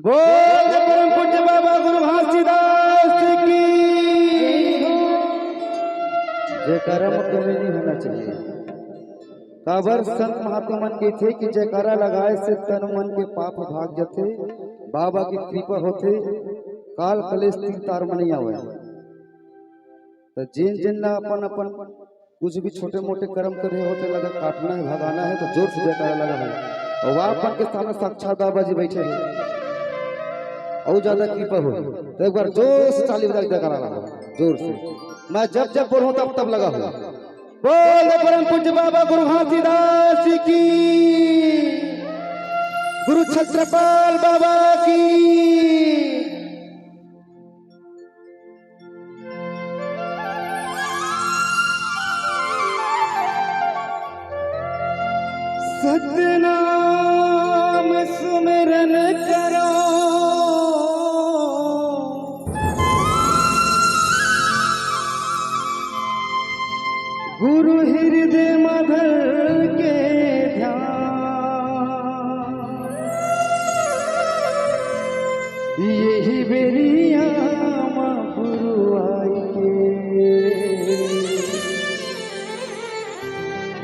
बोल परम पूज्य बाबा गुरु घासीदास की जयकारा मतलब नहीं होना चाहिए। काबर संत महात्मा मन के थे कि जयकारा लगाए से तन मन के पाप भाग जाते, बाबा की कृपा होते, काल कलेश तीन तार में नहीं आवे। तो जिन जिन ना अपन अपन कुछ भी छोटे मोटे कर्म कर रहे होते, लगा काटना है भगाना है तो जोर से जयकारा लगा है। और वहाँ अपन के सामने साक्षात बाबा जी बैठे हैं और ज्यादा कृपा हो तो एक बार जोर से 40 बजे जयकारा लगा, जोर से। मैं जब जब बोलूं तब तब लगा हुआ। बोल परम पूज्य बाबा गुरु घासीदास की, गुरु छत्रपाल बाबा की। सतनाम सुमिरन करो गुरु हृदय मधर के ध्यान, यही बेरिया गुरु आई के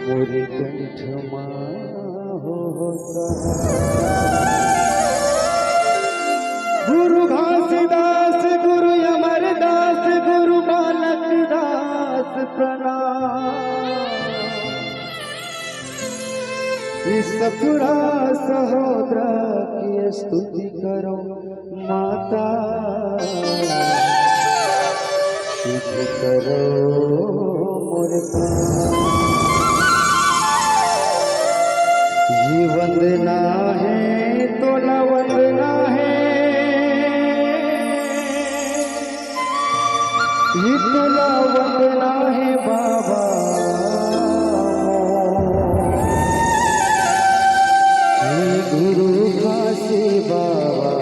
मोरे कंठ हो गुरु घासीदास गुरु अमरदास गुरु बालक दास प्रणाम। इस सतुरा सहोदर की स्तुति करो माता, सिद्ध करो मोर ये वंदना है तोला वंदना है, ये तोला वंदना है बाबा। ये गुरु घासी बाबा,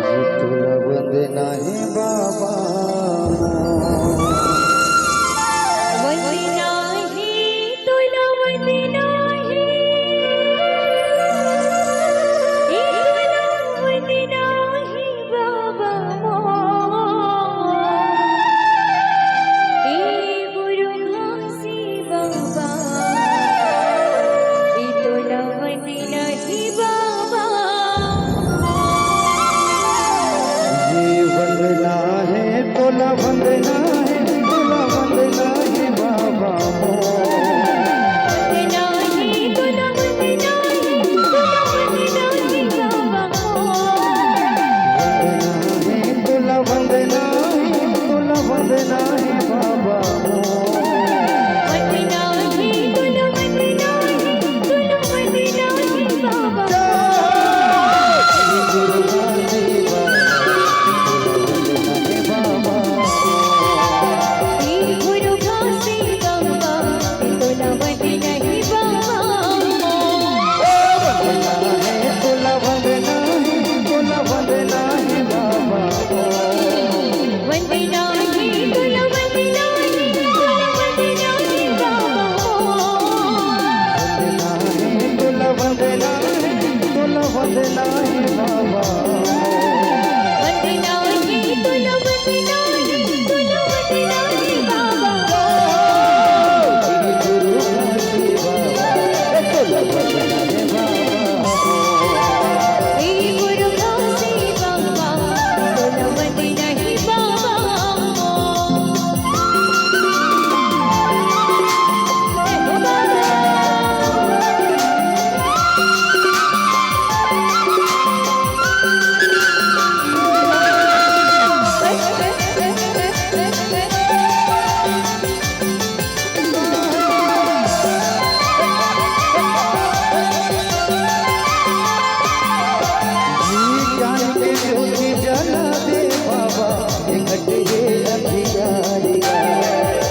ये तोला वंदना है बाबा।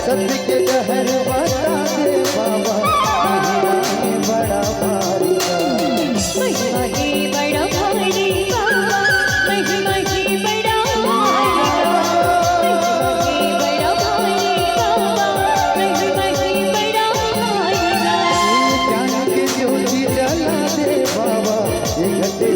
सत्य के जहर बता दे बाबा, बड़ा भारी महिमा ही बड़ा भारी बाबा, महिमा ही बड़ा भारी बाबा, महिमा ही बड़ा भारी। ज्ञान की ज्योति जला दे बाबा, ये घटे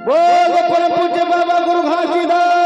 बोल परम पूज्य बाबा गुरु घासीदास